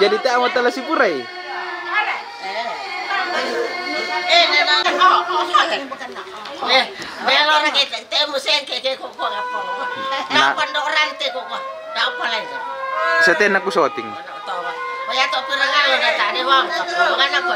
jadi tak mau tala sipurai. Belor kita temu sen ke ko apa. Dapat orang te ko. Dapat lagi. Seten aku shooting. Kaya to pirangan lo tadi wang. Bukan apa.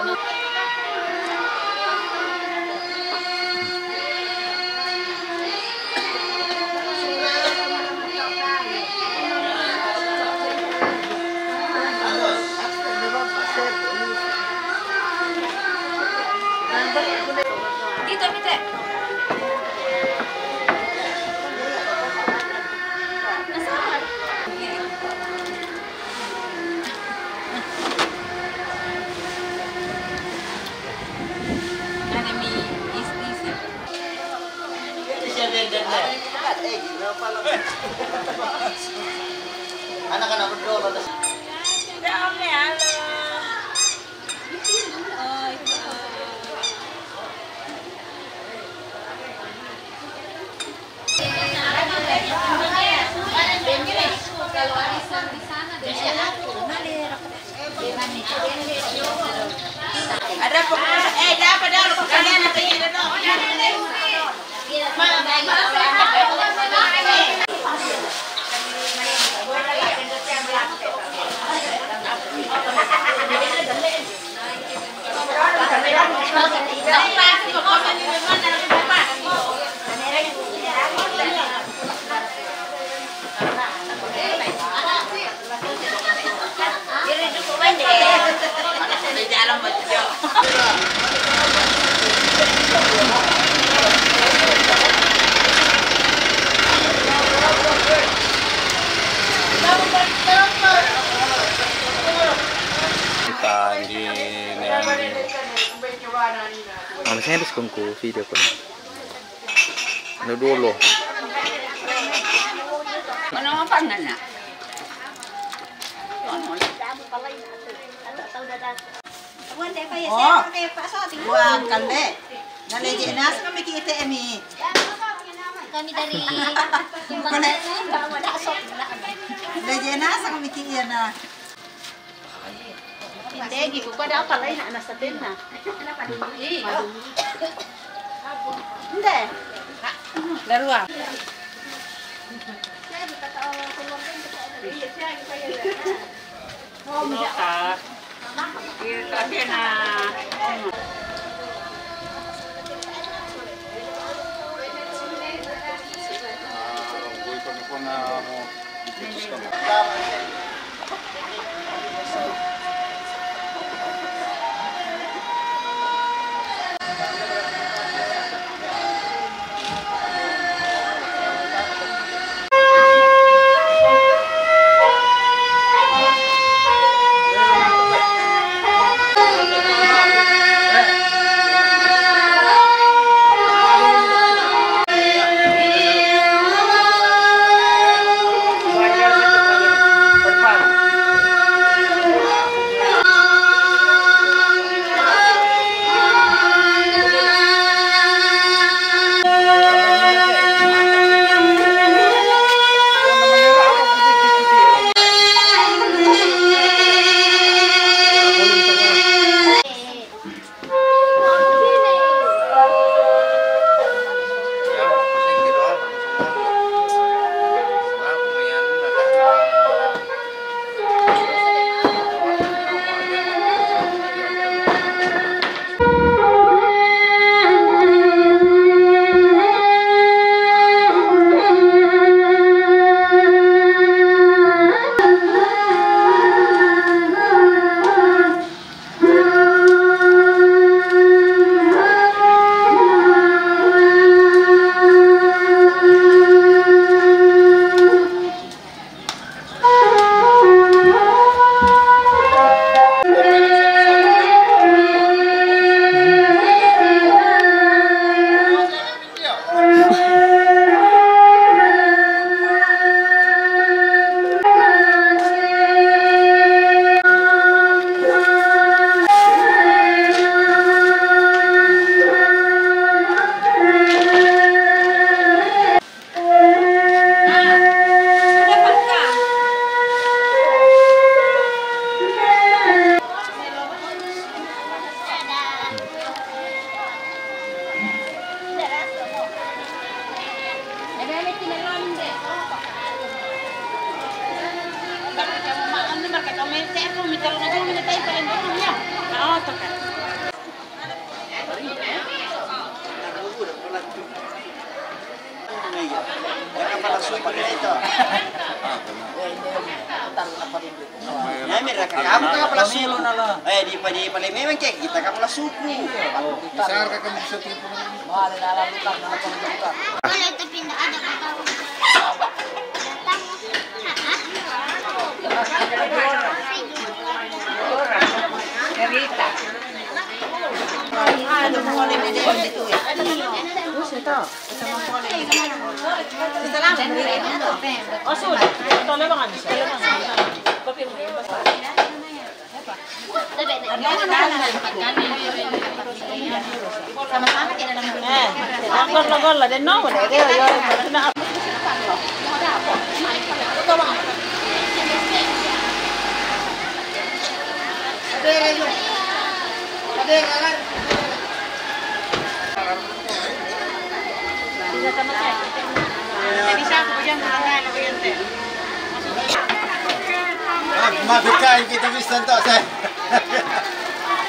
Anak-anak berdua ada. Kalau arisan di sana ada dapat dulu kalian apa ini dong. Masih habis kongku video kon. Ano dulu? Ano ang pangalan? Oh, buang kalde. Nalejenas kami kita emi. kami dari Nalejenas kami kita na. Hindi, ko pa daw pala na nasa tin na. Hindi. Laruan. ako, may talong na talong na tayo pala doon niya. Oo, taka. Wala ito pinakada ka tao. Sama-sama kita dalam Gol-gol dan no, Mafikain kita bisa tak saya.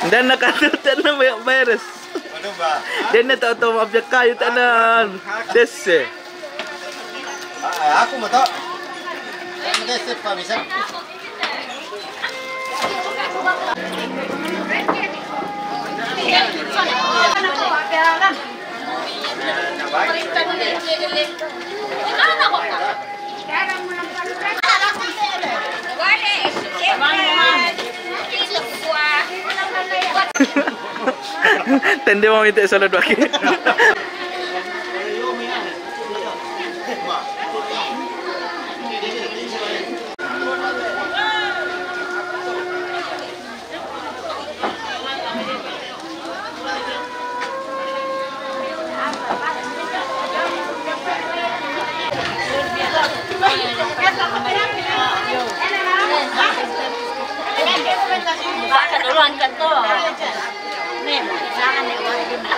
Dan nakatutan na may virus. Ano ba? Dan na tahu mabyak kayo tanan. Desse. Ako mo to. Ano desse pa bisa? Tende mau minta salad lagi. Baka duluan ka to. Nih, jangan nih orang gini.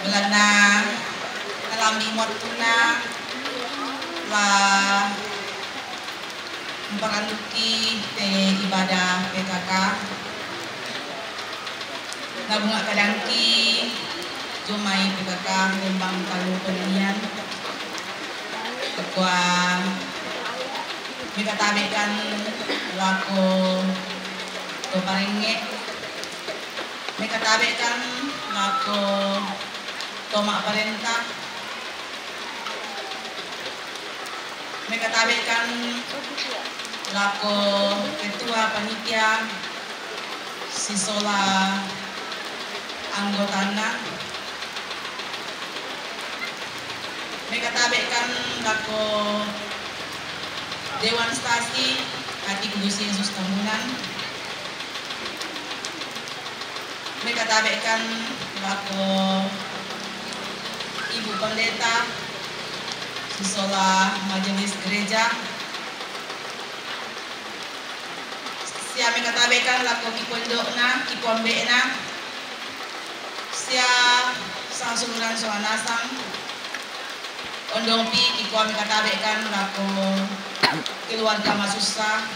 Belanda kami mortuna lah memperanduki te ibadah PKK nabunga kadangki jumai PKK Lembang Kalu Penilian ketua mikatabekan lako Toparenge mikatabekan lako Tomak Parenta mikatabekan lako ketua panitia sisola anggotana mikatabekan lako Dewan Stasi Hati Kudus Yesus Tambunan mikatabekan lako Ibu Pendeta Sisola Majelis Gereja Sia mikatabekan lako Kipondokna Kipombekna Sia sang suluran soanasang Ondongpi Kikuam mikatabekan lako keluarga Masusa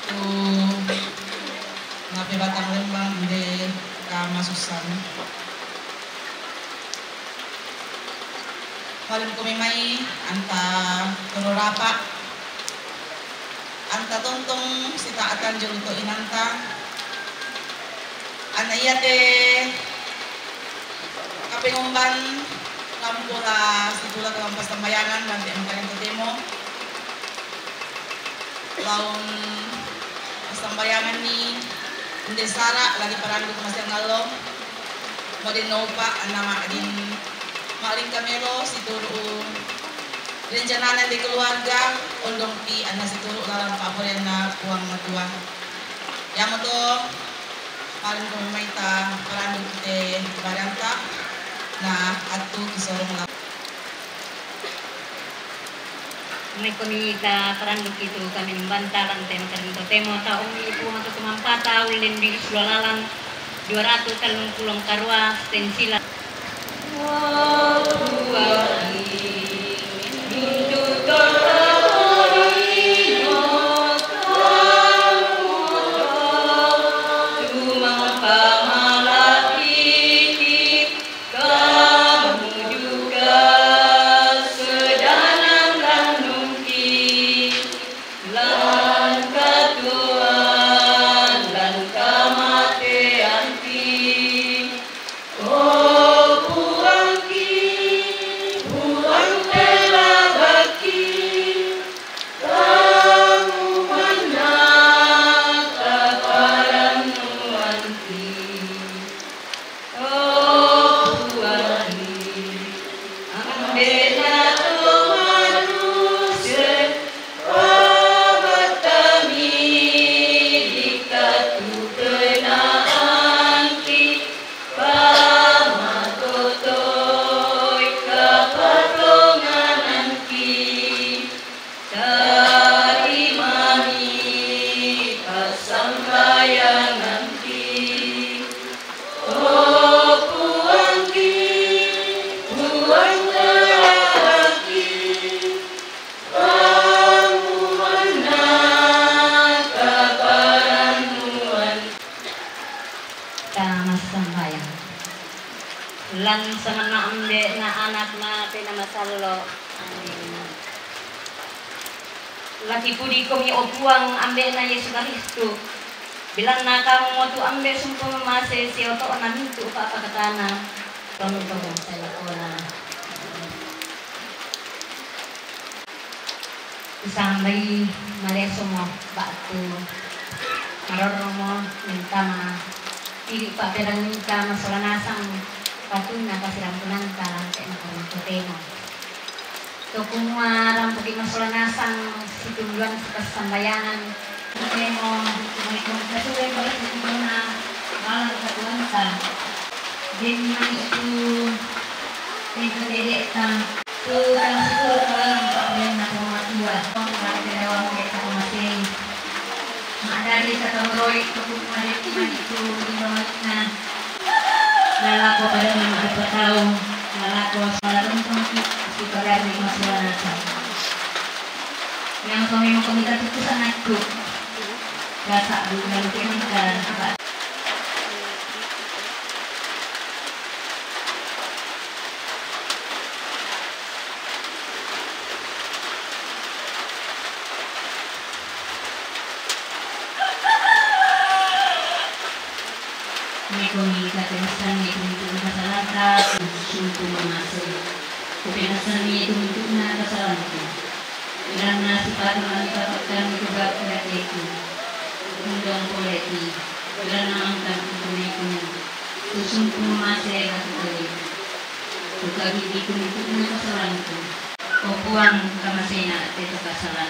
tu ngape Batang Lembang bude ka Masusan paling kumimai anta tororapa anta tontong sita akan joluto inanta ana iya te kapengomban lampola situla kampas tambayangan nanti angkarin temo laun sambayangan ni Ndesara lagi parang ko masang ngalo modin nopa nama din maling kamero situru rencana di keluarga ondong ti ana situru dalam paboren na puang matua yang to paling ko maita parang kita baranta na atu kisorong may komita parang begitu kami membantaran temo taong itu untuk kemampata ulin di Sulalalang 200 kalung pulang karwa stensila lan semena amde na anak na pinamasallo laki pudi ko mi opuang ambe na Yesus Kristo bilang na kamu mo tu ambe sumpo mamase si oto na mintu pa pakatana tolong sa lakona isang may maleso mo batu marorong mo mintama pili pa perang minta masolanasang patuna kasilang punanta kaya nakarang so kumua rang pagi masolanasang situluan sa sambayanan kaya mo may katuloy pa rin sa na malang katulansa din man ito may kadedeta so ang siguro parang papayan na kumatuwa kung makakilawang kaya sa kumasing maadari sa kamroy kung kumalit man ito limawat na lalako pa rin ng mga tao lalako sa suami mo kami katutusan aku. Rasa bulan kita. Kami katasan ni untuk masyarakat untuk masuk. Kebenaran ni untuk masyarakat. Karena sifat mendapatkan juga itu undang politik. Karena angkat itu untuk masyarakat itu. Bukan itu untuk masyarakat. Opuang kamasena itu kesalahan.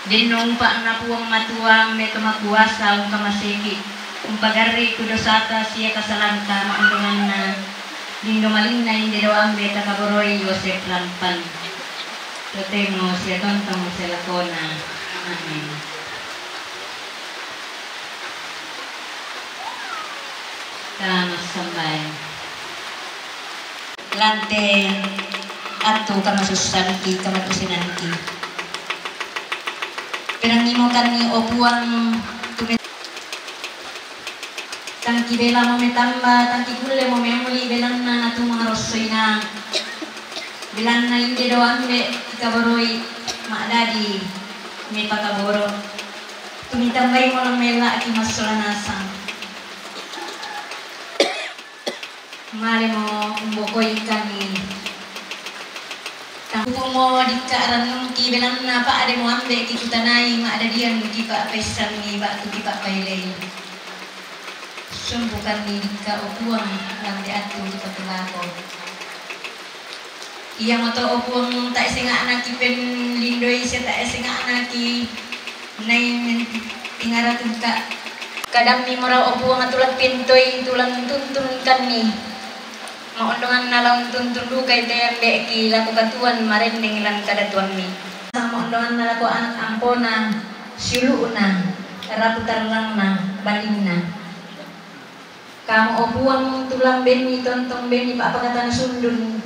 Dinong pa na puang matuang may kumakuwasa ang kamasiki. Kung pagari kudosata siya kasalanta maundangan na dindumaling na hindi daw ang beta kaboroy Joseph Lampan. Totemo siya tontong sa lakona. Amen. Kamas sambay. Lante ato kamasusanki kamatusinanki. Pinangimo kami opuang tangki bela mo metamba, tangki kulle mo memuli belan na natu mga rosoy na belan na hindi daw ambe ikaboroy maadadi may pakaboro tumitambay mo lang mela at imasolanasang mali mo umbokoy kami tangko mo di kaaran ki belan na pa ade mo ambe kikutanay maadadian ki pa pesan ni batu ki pa pailay sumbukan ni kaupuang lang di ato di pagkalako. Iya mo to upuang tak singa anaki pen lindoy siya tak singa anaki nay tingaratun ka. Kadang ni mo raw upuang atulang pintoy tulang tuntun kan ni. Maundungan na lang tuntun dukay tayang beki laku katuan marending lang kadatuan ni. Sa maundungan na laku anak ampona siluuna raputar lang na baling na. Kamu opuang tulang beni tontong beni pak pakatan sundun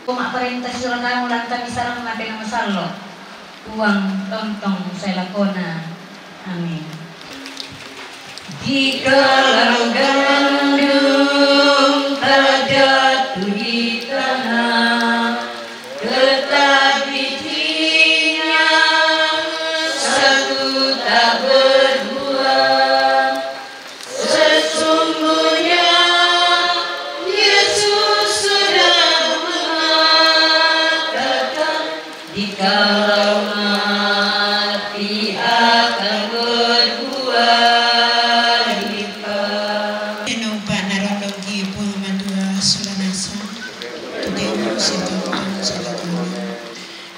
kuma perintah surah kamu lantan disarang nabe nama sallo uang tontong saya lakona amin di dalam gandum terjatuh di tanah tetap bijinya satu tak berbuah. Sesungguhnya Yesus sudah mengatakan dikalau mati akan berbuah lipat. Numpa narologi po madua sulanasa tudemo situtun salakona.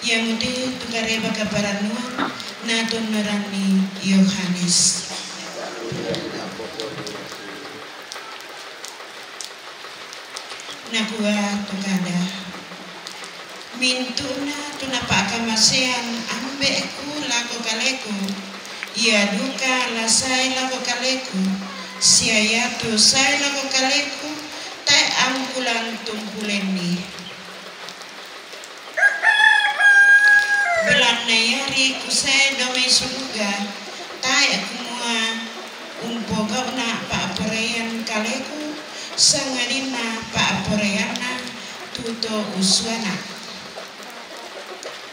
Yamude tugareba kaparanua naton narani Yohanes. Nakuha tukada mintuna tunapa kamasean ambe ku lako kaleku ia duka lasai lako kaleku siayatu sai lako kaleku tai angkulan tumpuleni belan nayari kusai dome suga tai akumua umpoga na pa aporean kaleku sangarina pa aporeana tuto uswana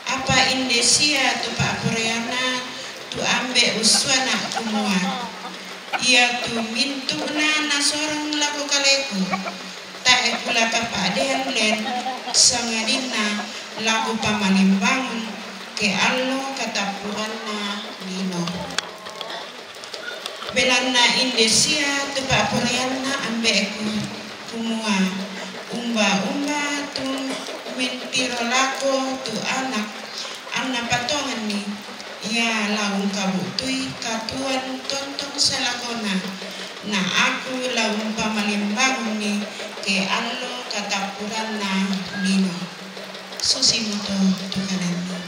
apa Indonesia tu pa aporeana tu ambe uswana kumua ia tu mintuna na sorong lako kaleku tae pula kapadean len sangarina laku pamalimbangun ke allo katapuanna nino belanna Indonesia tu pa aporeana ambe ku kumua umba tu mentiro lako tu anak patongan ni ya laung kabutui katuan tontong salakona na aku laung pamalimbangun ni ke allo katapuran na nino susimoto tukanan ni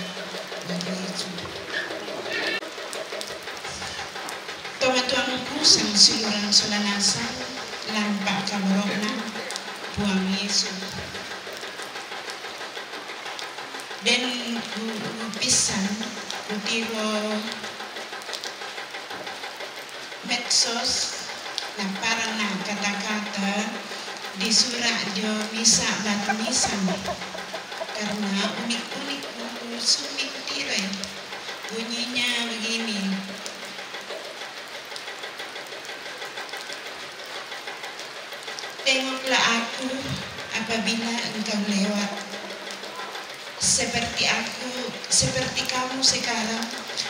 tomatuang kusang siluran sulanasan lampak kaborok na buang Yesus. Dan pisan utiro medsos na parang na kata-kata di surat dia misa batnisan karena unik-unik sumik tirai bunyinya begini. Tengoklah aku apabila engkau lewat, seperti aku, seperti kamu sekarang,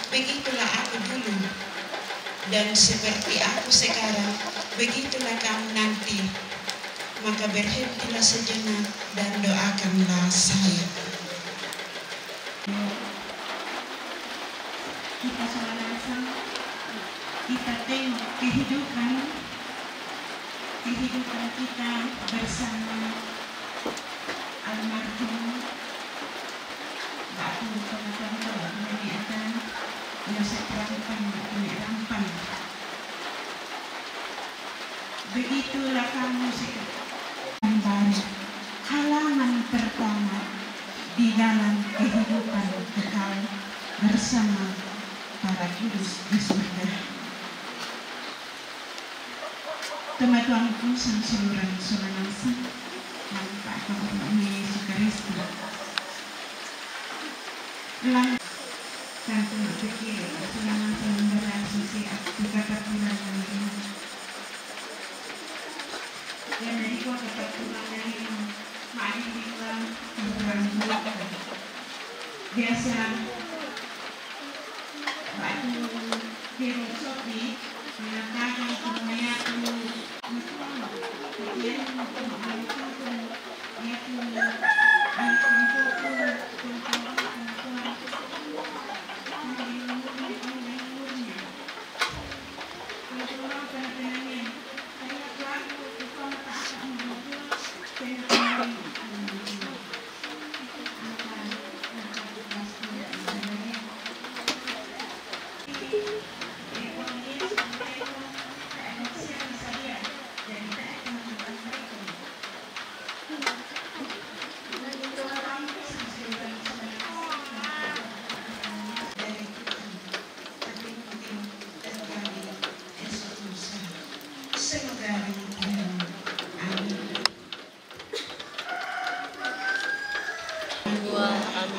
begitulah aku dulu, dan seperti aku sekarang, begitulah kamu nanti. Maka berhentilah sejenak dan doakanlah saya. Kita selesai, kita tengok kehidupan kita bersama almarhum Pak Tuan Pemilihan Yosef Rampan. Begitulah kamu sekarang baru halaman pertama di dalam kehidupan kekal bersama para kudus di surga. Tuan-tuanku sang seluruh Sulanasa, nampak kehormatan Yesus Kristus. Lalu satu berpikir Sulanasa memberi sosial kata pulang ini. Dan dari kata pulang ini, mari kita berangkat. Biasa waktu filosofi mengatakan semuanya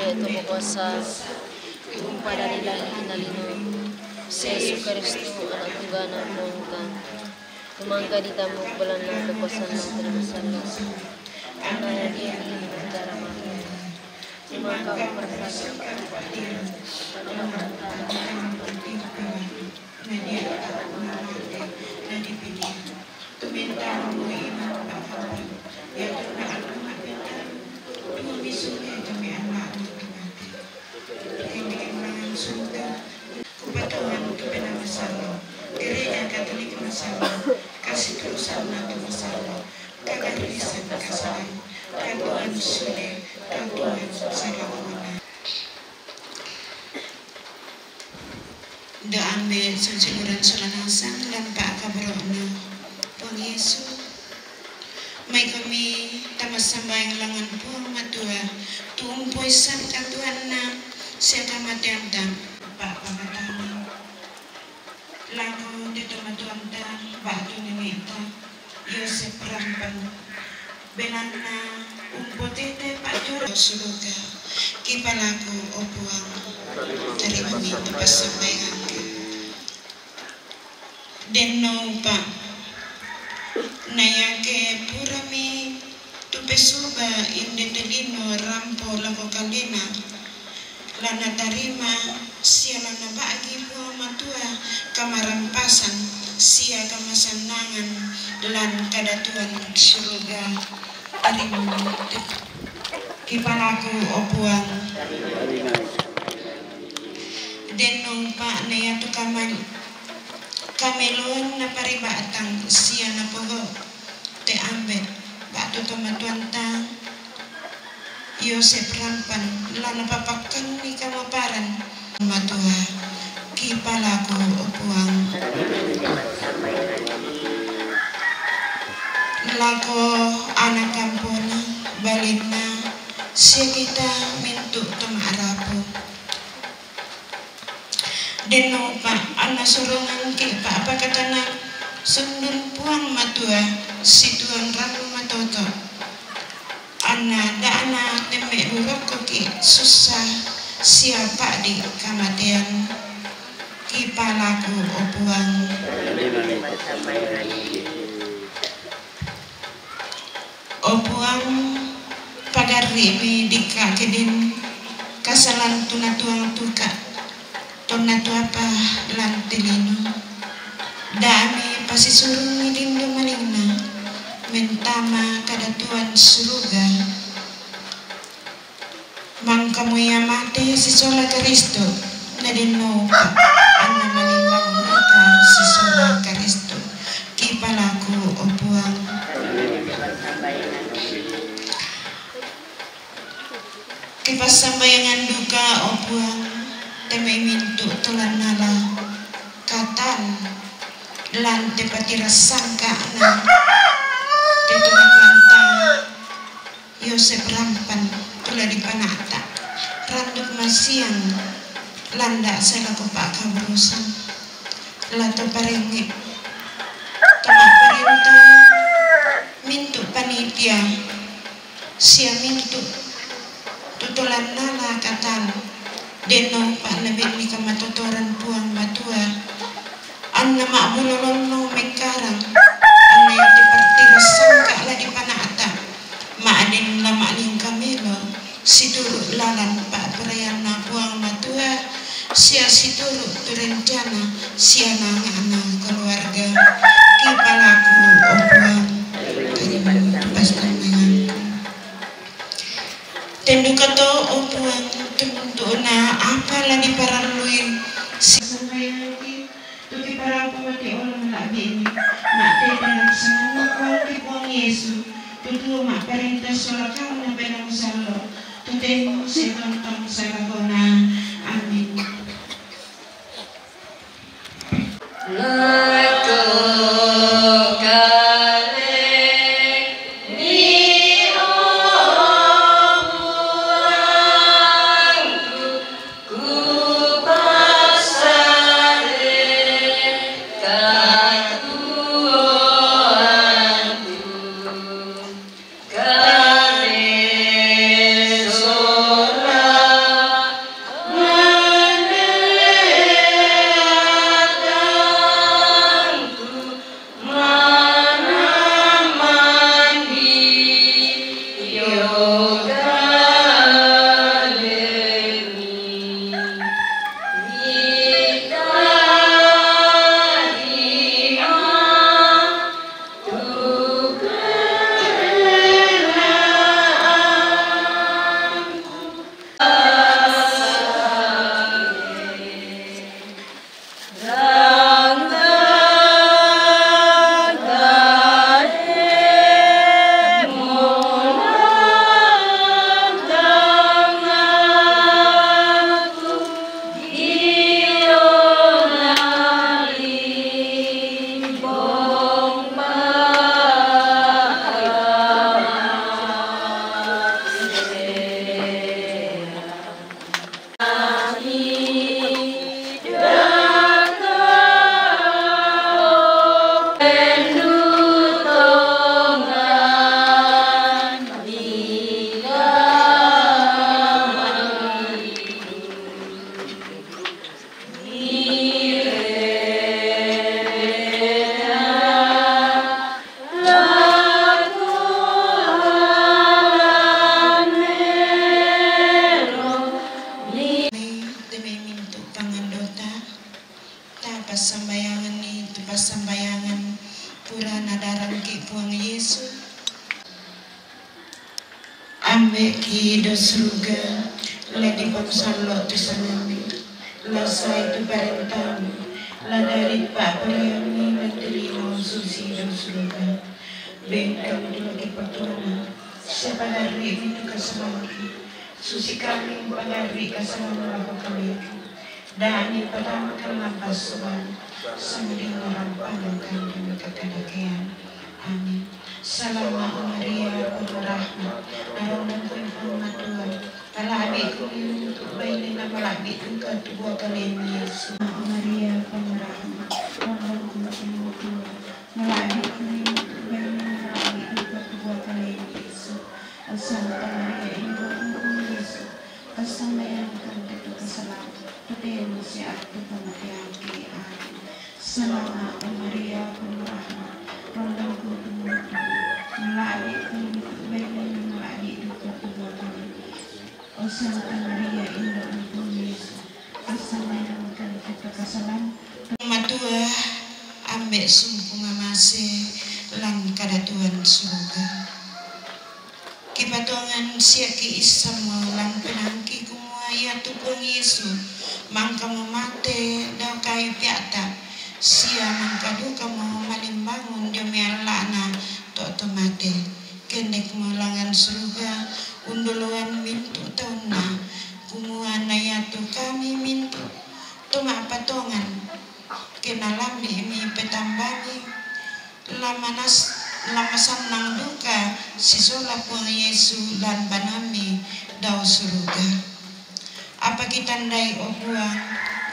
Tumo kuasa jumpa dari langit inalino Yesus Kristus anak tunggal nongkan tumangka di tamu bulan ng kekuasaan ng termasalah anak dia ini darah mati tumangka perasaan Gereja Katolik masalah, kasih kerusakan masalah, kagarisan kesalahan, kantuan sulit, kantuan salah. Doa ambil sejuran Sulanasa lampak kabarona Pang Yesus. May kami tamasambay langan po matua tumpoy san kantuan na siya kamatandang papamatang. Lagu di tempat-tempat batu nimita Yosef Rampan benana umpotete pacura surga kipalaku opuang dari kami tempat sampai denno pa nayake purami tupesuba indetelino rampo lako kalina lana tarima siala na bagi po matua kamarampasan sia kamasanangan lan kadatuan surga arimu kipalaku opuang denong pa na yato kamelon na paribatang sia na pogo te ambet batu tomatuan tang Yosef Rampan lana papakan ni kamaparan matua kipalaku opuang lako anak kampona balina siya kita mintu tumarap deno pa ana sorongan ke pa apa katana sundun puang matua situang ramu matoto ana da ana teme ruroko ke susah siapa di kematian kipalaku opuang opuang pagari mi dika kedin kasalan tunatuang tuka tonatu apa lantelino dami pasisurung ngilindo malingna mentama kadatuan suruga mangkamuya mate sisola Kristo na dino pa ana malimbang mata sisola Kristo kipalaku opuang kipasambayangan duka opuang temay mintu tulan nala katan lante patira sangka na tetulang kanta Yosef rampan tula di panata randuk masiang landa sela kupak kabrusan lato parengit tama parenta mintu panitia sia mintu tutulan nala katan deno pak nabin ni kamatotoran puang matua anna ma'bulolong mengkarang anna yang dipertira sangka la di panata ma'adin na ma'ling kamilo situru lalan pak perayana puang matua sia situru turencana sia nangana keluarga kipalaku opuang paskan dengan tendu kato opuang tunduna apa lagi paraluin sampai tuki para pemati orang lagi ini mati dalam semua kuali puang Yesus tutu mak perintah soal kamu na benang salo tutemu setontong salagona amin. Ambek kido surga ledi pamsalo tusanami lasa itu parentami la dari pak periami menterino susi dan surga bengkam itu lagi pertuna sepagari itu kasamaki susi kami pagari kasama lagu kami dani pertama kelampas suan sambil orang pandang kami kekadakian amin. Salam Maria penuh rahmat, naronan ku Tuhan, kala abiku untuk bayi malaki engkau tubuh kalian Yesus. Maria pemerahmat, tolong membantu melalui kedua kalian Yesus. Santa Maria Ibu Yesus, kesamayaan kami itu kesalahan, ketemu si aku kematian Amin. Selamat Maria pemerahmat, tolong membantu melalui kedua kalian. Santa Maria Ibu Yesus, kesamayaan kami itu kesalahan. Matua ambek sumpung amase lan kadatuan surga. Kipatongan siaki isama lan penangki kumaya tukung Yesu mangka memate da kayu piata sia mangka duka mau malimbangun demi alana tok mate kendek melangan surga unduluan mintu tauna kumuana yatu kami mintu tuma patongan kenalami mi petambani lamasan nang duka sisola puang Yesu dan banami dau surga apa kita ndai obuang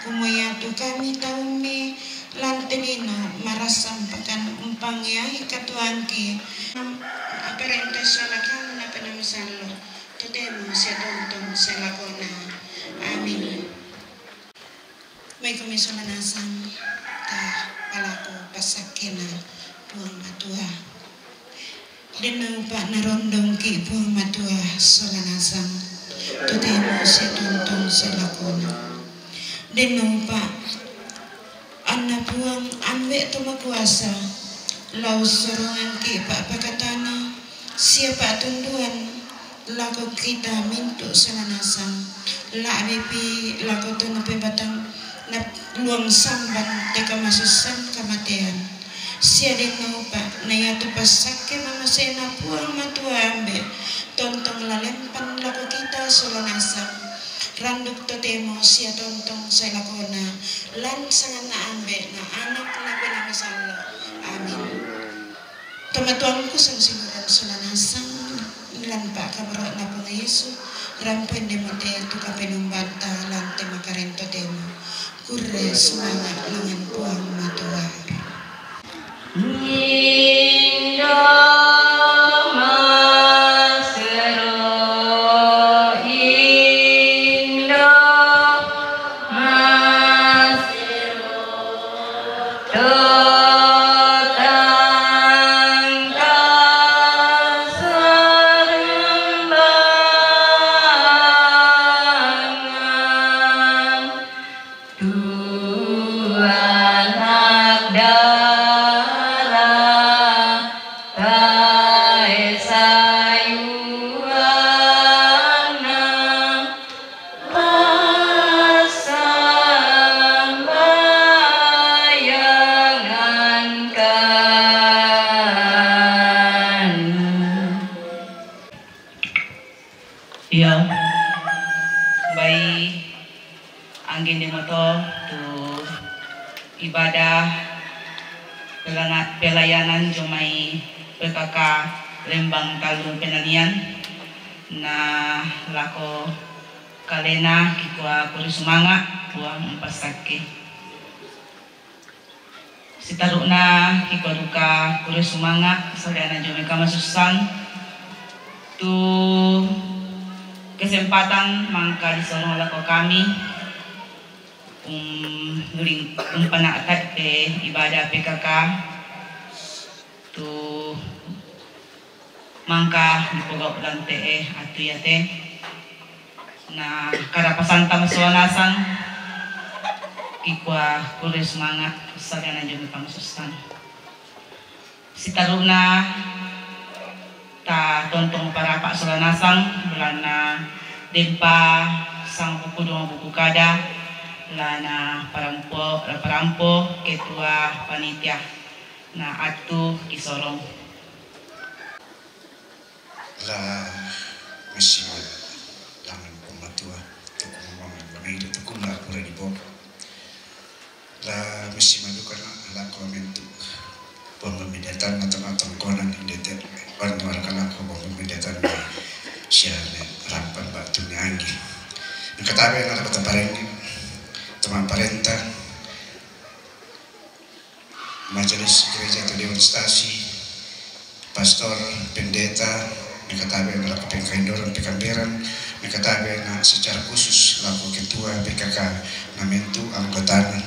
kumuyatu kami taumi lantelino marasam pakan umpang yai katuangki aparente salakam na penamisalo totemo sia tontong salakona amin. May komisyonasan ta palako pasakena puang matua. Denu pak narondong ki puang matua solanasang totemo si tontong selakona. Denu pak anak puang ambek toma kuasa lau sorongan ki pak pakatana siapa tunduan laku kita mintu solanasang la bepi laku tono pe batang na luang samban teka masusan kematian sia deno pak na yatu pasake mama sena puang matua ambe tontong lalempan laku kita solanasa randuk totemo sia tontong saya lakona lan sangat na ambe na anak na pena masalo amin. Tomatuangku sang simuran solanasa lan pak kabarak na pung Yesu rampen demote tu kapenumbata lan tema karento demo kurre semangat lengan puang matua. Iya, bayi angin di moto tu ibadah pelayanan jomai PKK Lembang Talu Penanian na lako kalena kikwa kuri semangat buang empasake sitaruna kikwa duka kuri semangat saliana jomai kamasusan tu kesempatan mangka disorong lako kami panakat ibadah PKK tu mangka dipogok lante atu yate na karapasan tamaswanasan ikwa kure semangat saliana jumi pangsusan sitaruna ta tontong para pak solanasang belana dempa sang buku dua buku kada lana parampo ketua panitia na atu kisorong la mesima langan pematua tuku mamangan bangaido tuku la kura di bawah la mesima duka la komentu pemedatan atau konan indetet bantuan kalau aku pemedatan siapa rampan batu nyangi Katabi na dapat parengin, teman parenta, majelis gereja atau dewan stasi, pastor, pendeta, katabi na dapat pengkaindoran, pekamberan, katabi na secara khusus laku ketua PKK na mentu anggotana,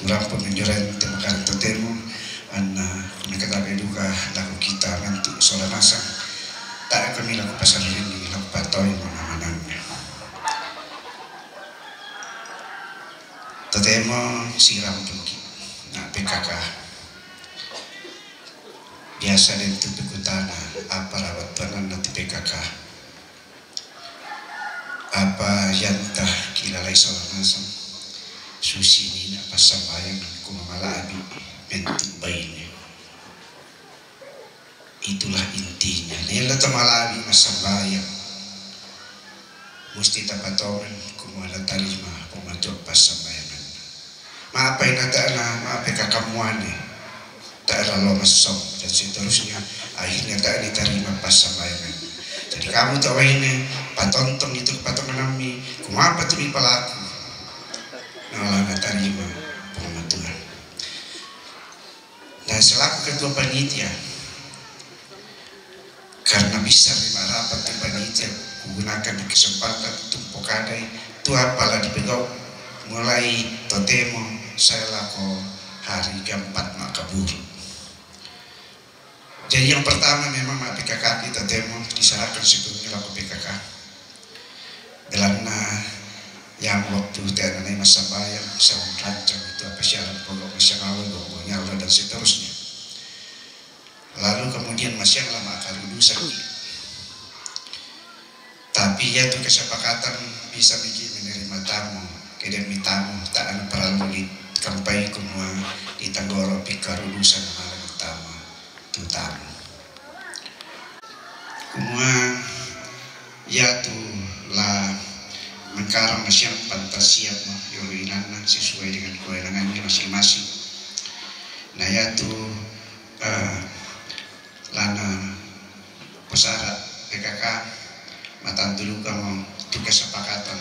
turang pun menjuran temakar totemo, katabi juga laku kita mentu soal nasang, tak kami laku pasal ini, laku patoy mana-mananya. Totemo siram tinggi, na PKK biasa dan itu pikutana apa rawat panan nanti PKK apa yantah kilalai salanasam susi nina pasambayang kumamalabi menting bayinya. Itulah intinya. Nila tamalabi masambayang musti tapatongan kumala tarima pumatok pasambayangan. Maapay na taana, maapay kakamuane taala lo masasam dan seterusnya akhirnya tak diterima pasambayangan. Jadi kamu tahu ini patontong itu patongan nami kumapa tu pelaku nala terima pematuran. Dan selaku ketua panitia karena bisa lima rapat di panitia menggunakan kesempatan tumpuk kadai tu apalah dipegau mulai totemo saya laku hari keempat makabur. Jadi yang pertama memang PKK kita temo diserahkan sebelumnya laku PKK dalam yang waktu tenanai masa bayang saya rancang itu apa syarat pokok masyarakat gonggonya dan seterusnya. Lalu kemudian masih lama akan lulusan. Tapi ya itu kesepakatan bisa bikin menerima tamu, kedemi tamu tak ada perlu kampai kumua di tanggoro pikar lulusan malam utama tu tamu. Kumua ya tu lah mengkarang masih fantasiap yoro ilana sesuai dengan kewenangannya masing-masing. Nah ya tu lana pesara PKK matan dulu kamu tu kesepakatan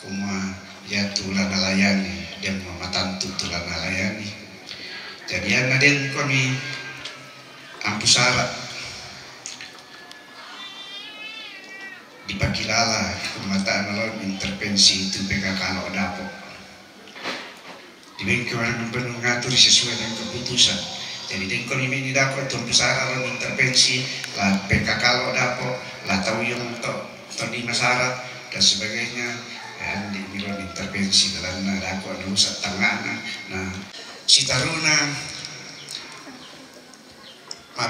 kuma ya tu lana layani dan matan tu lana layani. Jadi yang naden kami ampusara dipakilala kemataan lawan intervensi itu PKK lo dapok. Dibengkawan mengatur sesuai dengan keputusan. Jadi dengkon ini dapat tuh besar lawan intervensi lah PKK lo dapok lah tahu yang tadi masyarakat dan sebagainya. Dan di bilang intervensi dalam dapat nusa tangana. Nah si taruna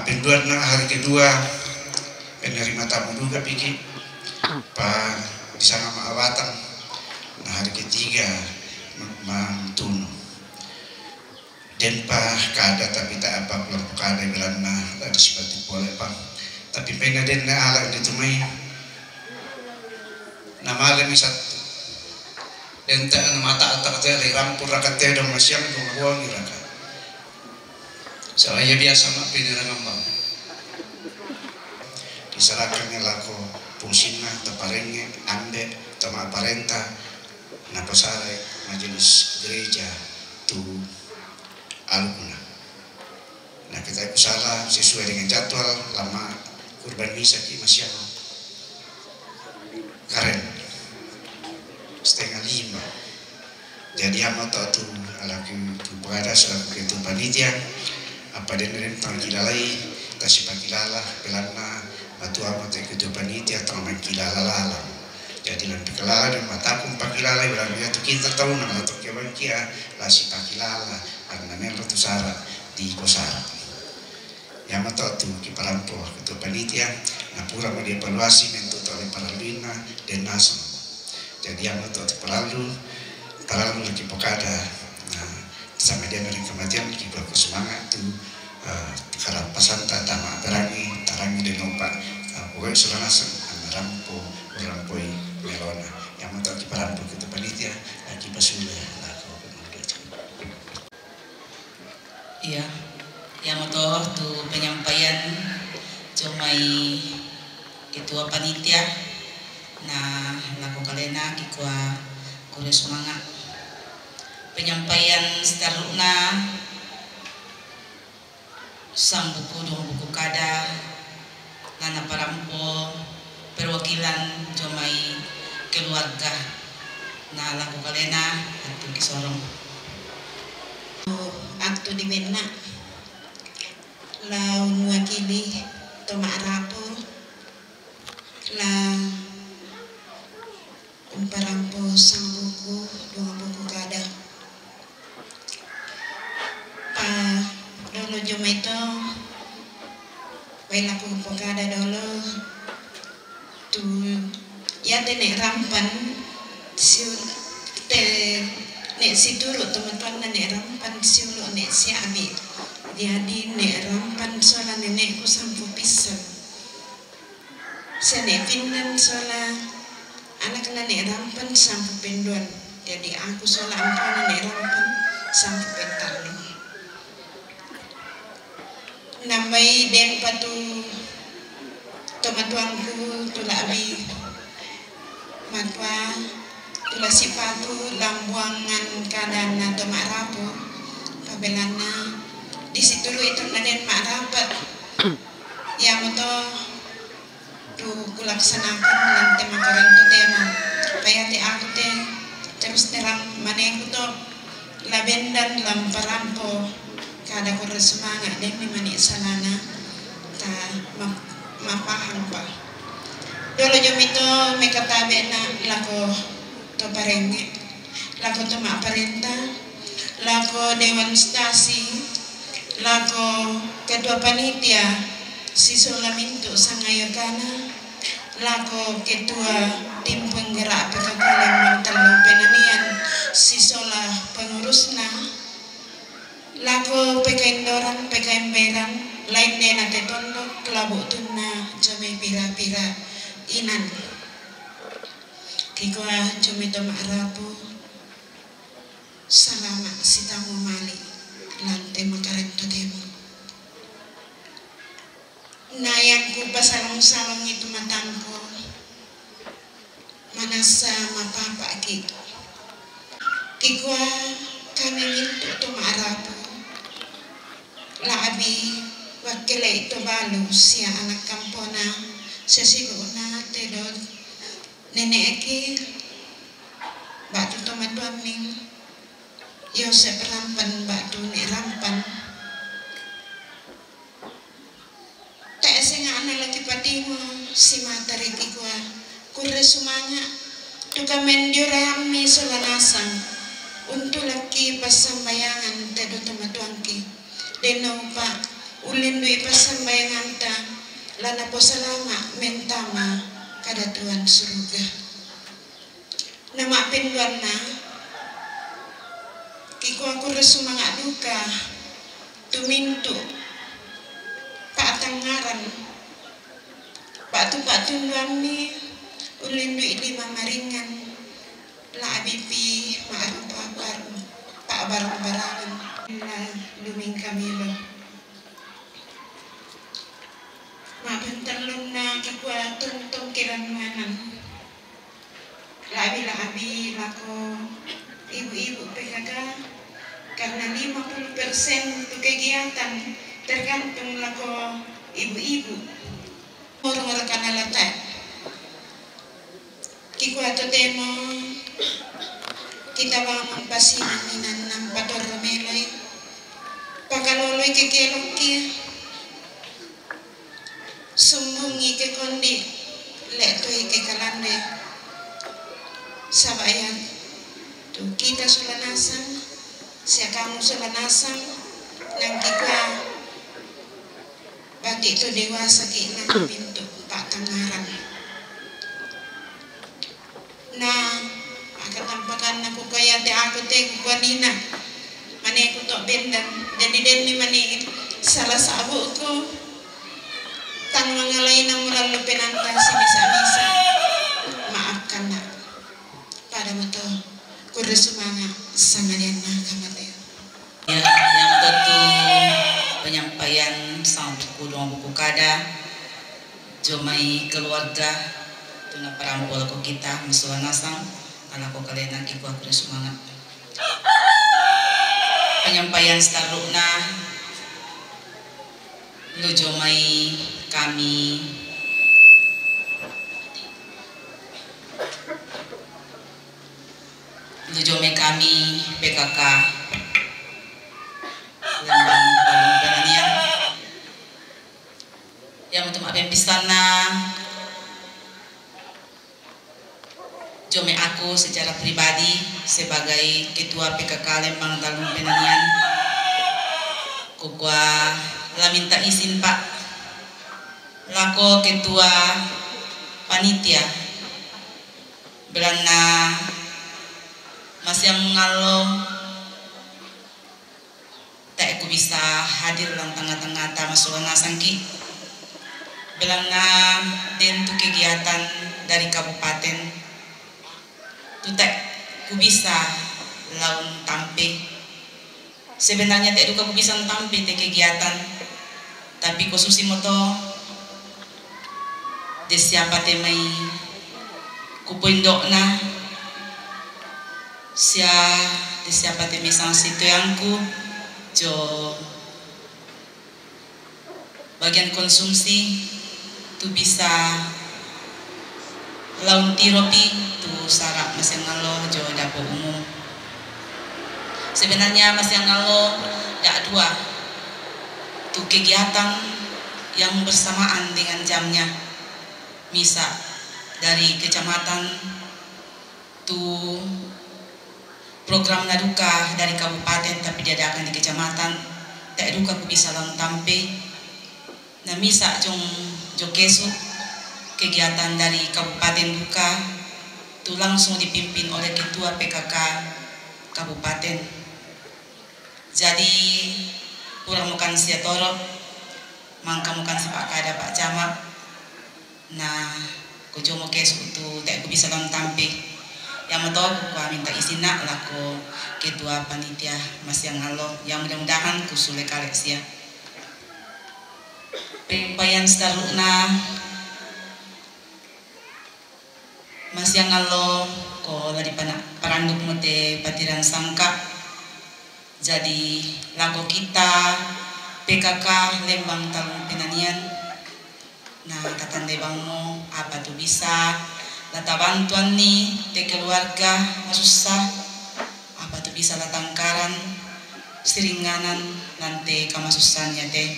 penduan hari kedua penerima tamu juga pikir Pak di sana ma'awatan. Nah hari ketiga mantuno dan Pak kada tapi tak apa kelompok kada bilang ada seperti boleh Pak tapi pengen den ala itu mai nama alam satu dan tak mata atak teh rampur rakat teh dong masyam gong raka soalnya biasa mak pindah ngambang diserahkannya laku fungsina teparengnya ande tama parenta na pasare majelis gereja tu alguna. Nah kita usaha sesuai dengan jadwal lama kurban misa ki masih karen 4:30. Jadi amat tu alaki tu berada selaku ketua panitia apa dengan panggilalai kasih panggilalah belana batu amat ketua panitia atau mengkilala lalang. Jadi nanti kelala dan matakum pakilala bilang dia tu kita tahu nama tu kewan kia lah si pakilala karena melo tu sara di kosara. Yang mata tu kiparampo ketua panitia napura mau dievaluasi mentut oleh paralina dan nasam. Jadi yang mata tu paralu lagi pokada. Nah sama dia dari kematian kita semangat tu karena pasanta tama tarangi dan opak pokoknya selanasan rampo rampoi melona yang mau kita rampo kita panitia lagi pasula lah kau iya yang mau tu penyampaian cumai ketua panitia nah laku kalena kikwa kure semangat penyampaian seterusnya sang buku dua buku kada lana parampo perwakilan jomai keluarga na laku kalena atu kisorong aktu di Bena lau mewakili Toma Arapo la umparampo sang buku dua buku kada dolo joma itu baik laku pokada dolo tu ya nek rampan si nek si turut teman-teman nek rampan si ulo nek si abi jadi nek rampan soalnya nenekku sampu pisang saya nek pindan soalnya anak nek rampan sampu penduan jadi aku soalnya ampun nek rampan sampu pentalo nambai den patu tomatuanku tula abi matwa tula sipatu lambuangan kadana to marapo pabelana di situ itu naden marapat yang to tu kulaksanakan nanti makaran tu tema payati aku te terus terang maneku to labendan lamparampo kada ko semangat dan memani salana ta mapahang pa dolo jom itu mekatabe na lako to parenge lako to maparenta lako dewan stasi lako ketua panitia si Solaminto Sangayokana lako ketua tim penggerak PKK Mantalo Penanian si Sola pengurusna lako PKN PKN Berang lain dena tetondo kelabu tunna jome pira-pira inan kikwa jome toma arapo salama sitamu mali lante makaran totemo nayangku pasalong-salong itu matangko manasa mapapa kikwa kami minto toma arapo labi wakile itu balu sia anak kampona sesiguna tedon nenek eki batu tomat duaming Yosep rampan batu ne rampan tak senga anak lagi patimu si materi kikwa kure sumanya tuka mendio rami solanasang untuk laki pasambayangan tedo tomat duangki denau pak ulin dui pasambayangan ta lana po salama mentama kada Tuhan surga nama penduan na kiko aku resumanga duka tumintu pak tangaran pak tunduan ni ulin dui 5 maringan la abipi maaru pak barang-barangan na luming kami lo mabentalong na kikwa tungtong kiranmanan labi lako ibu-ibu PKK karena 50% itu kegiatan tergantung lako ibu-ibu orang-orang kanalatan kikwa to demo kita bangun pasininan ng pator melay pakaloloy kekeloki sumbungi ke kondi letoy ke kalande sabayan tu kita sulanasan siya kamu sulanasan nang kita bati to dewasa ki nang pintu patangaran na akatampakan ako kaya te ako te kuanina mani ko to bendan jadi denni mani salah sabu ko tang mga lain ang mural penanta sinisa-misa maafkan na pada mo to kuresumanga sangalian na kamateo ya, yang tentu penyampaian sang buku kada jomai keluarga tuna parampol ko kita musulanasang Alako kalian lagi ku aku semangat. Penyampaian starukna lujomai kami PKK Lembang Peranian yang untuk pisana jome aku secara pribadi sebagai ketua PKK Lembang Talung Penanian kukwa la minta izin Pak lako ketua panitia belana masih yang ngalo tak aku bisa hadir dalam tengah-tengah masuk nasangki belana dan tu kegiatan dari kabupaten tu tak aku bisa laun tampe sebenarnya tak aku bisa tampe te kegiatan tapi khususi moto de siapa temai kupoindokna siapa temai sang situ yangku jo bagian konsumsi tu bisa laun tiropi tu sarak masih ngalo jo dapur umum sebenarnya masih ngalo dak dua tu kegiatan yang bersamaan dengan jamnya misa dari kecamatan tu program naduka dari kabupaten tapi diadakan di kecamatan tak duka ku bisa laun tampe na misa jong kesu kegiatan dari kabupaten duka tu langsung dipimpin oleh ketua PKK kabupaten jadi kurang mukan sia toro mangka mukan si Pak Kada Pak Camat nah ku jomo kesu tu tak ku bisa laun tampe yang mau tahu aku minta izin nak laku ketua panitia Mas yang ngalo yang mudah-mudahan kusule kalek sia penyampaian starukna Mas yang ngalo ko ladi paranduk mote patiran sangka jadi laku kita PKK Lembang Talung Penanian nah tatandai bangmo apa tuh bisa lata bantuan nih te keluarga susah apa tuh bisa latangkaran seringanan nanti kamasusannya teh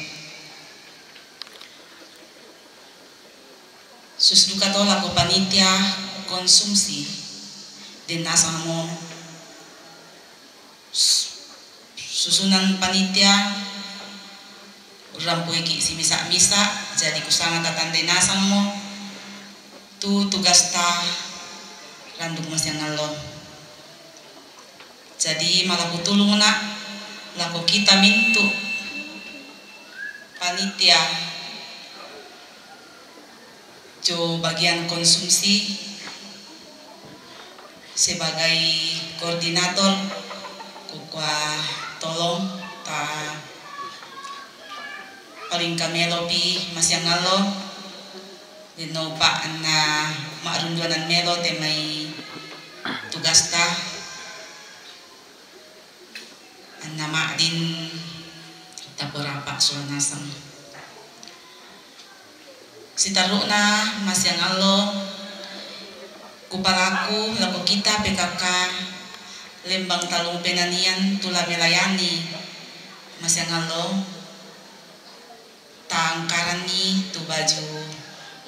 susduka to laku panitia konsumsi dan nasamo susunan panitia rampuiki si misa-misa jadi kusanga tatandai nasamo tu tugas ta randuk mas yang ngalo jadi malah kutulung nak laku kita mintu panitia jo bagian konsumsi sebagai koordinator kukwa tolong ta paling kamelopi mas yang ngalo dino pa na maarunduanan melo te may tugas ta na maadin tapurapa sulanasang si taru na mas yang alo kupalaku laku kita PKK Lembang Talung Penanian tula melayani mas yang alo tangkaran ni tu baju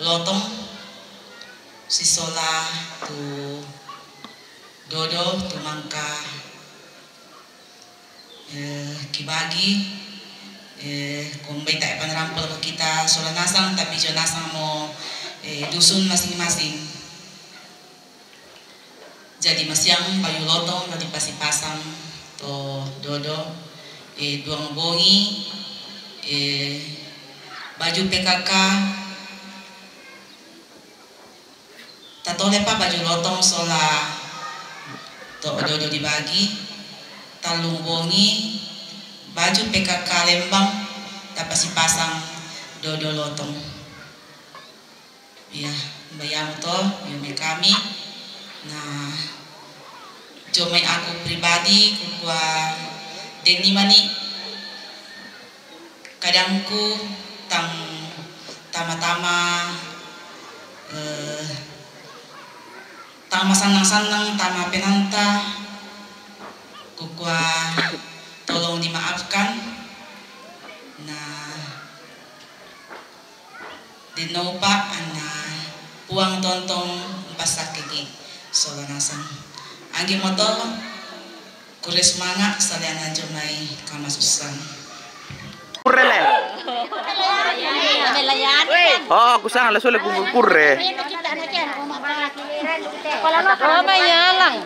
lotong si sola tu dodo tu mangka kibagi kumbay tayo panarampol ko kita sola nasang tapi jo nasang mo dusun masing-masing jadi masyang bayu lotong lagi pasipasang to dodo duang bongi baju PKK tatole pa baju lotong sola to dodo dibagi talung bongi baju PKK Lembang tapasi pasang dodo lotong ya bayang to yume kami nah Jomai aku pribadi kukua deni mani kadangku tama-tama tama sanang-sanang tama penanta kukua tolong dimaafkan nah dinopa ana puang tontong pasak kiki solanasang anggi moto kures manga saliana jomai kamasusan Kurre. Oh, aku sangat langsung lagu kurre. Oh, mayalang.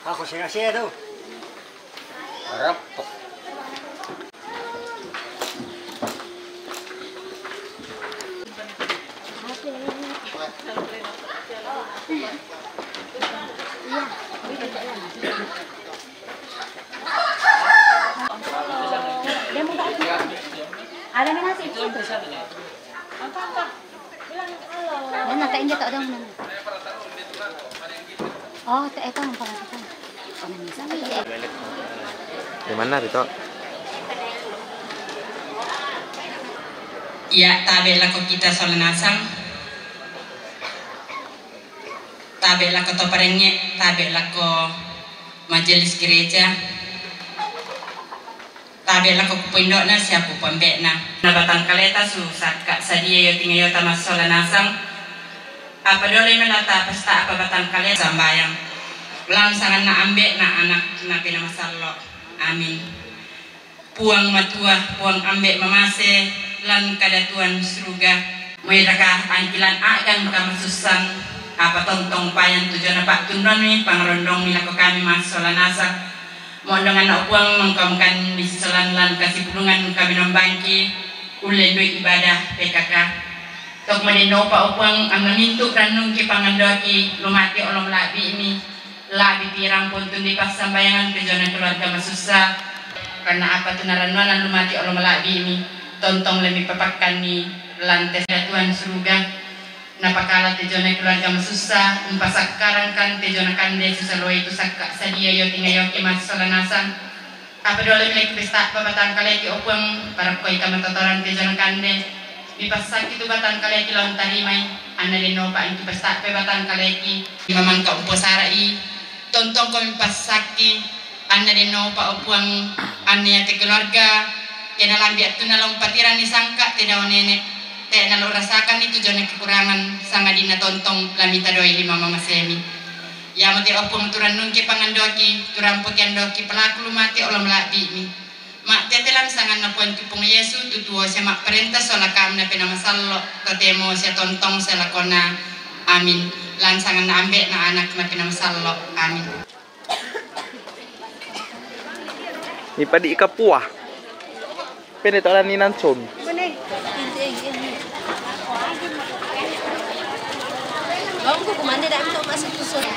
Ako siya daw. Harap po. Ada na nasi itu. Yan na kain dito daw na. Oh, ito ang pala ito. Di mana Rito? Ya, tabela ko kita solanasang. Tabela ko to parengnya, tabela ko majelis gereja. Tabela ko pindok na siya po pambek na. Nabatang kaleta susat kak sadia yo tingayo tamas solanasang. Apa dole melata pesta apa batang kaleta sambayang. Langsangan na ambek na anak na pinamasallo. Amin. Puang matua, puang ambek mamase lan kadatuan suruga. Moiraka angkilan agang kamasusan apa tontong payan tujuan apa tundon ni pangrondong milako kami mas solanasa. Mondongan na puang mengkamkan bisisolan lan kasih pulungan kami nombangki ulen doi ibadah PKK. Tok madeno pa upang ang namintu ranung ki pangandoki lumati olong labi ini. Labi pirang pun tundi pas sambayangan kejonan keluarga masusa karena apa tunaranuan lumati olong labi ini tontong lebih papakan ni lantes datuan suruga napakala tejona keluarga masusa umpasak karang kan tejona kande susalo itu sakka sadia yo tingayo ki mas solanasan apa dole milik pesta babatan kaleki opung para koi kamatotoran tejona kande dipasak itu batan kaleki lawan tarimai analino pa itu pesta babatan kaleki mamang ka umposarai tontong kami pasaki analino pa opung ane te keluarga kena lambiat tu nalong patiran ni sangka tidak nenek teh nalo rasakan itu jone kekurangan sangadina tontong lamita doi lima mama semi ya mati opung turan nungki pangandoki turan putian doki pelaku lumati olam labi mi mak tetelan sangan napuan kipung Yesu tutuo se mak perintah solakam na pinamasallo totemo se tontong se lakona amin lan sangan na ambek na anak na pinamasallo amin. Ni padi ika puah. Pene tola ni nanson. Bang ko kumande dai mo masuk tusod.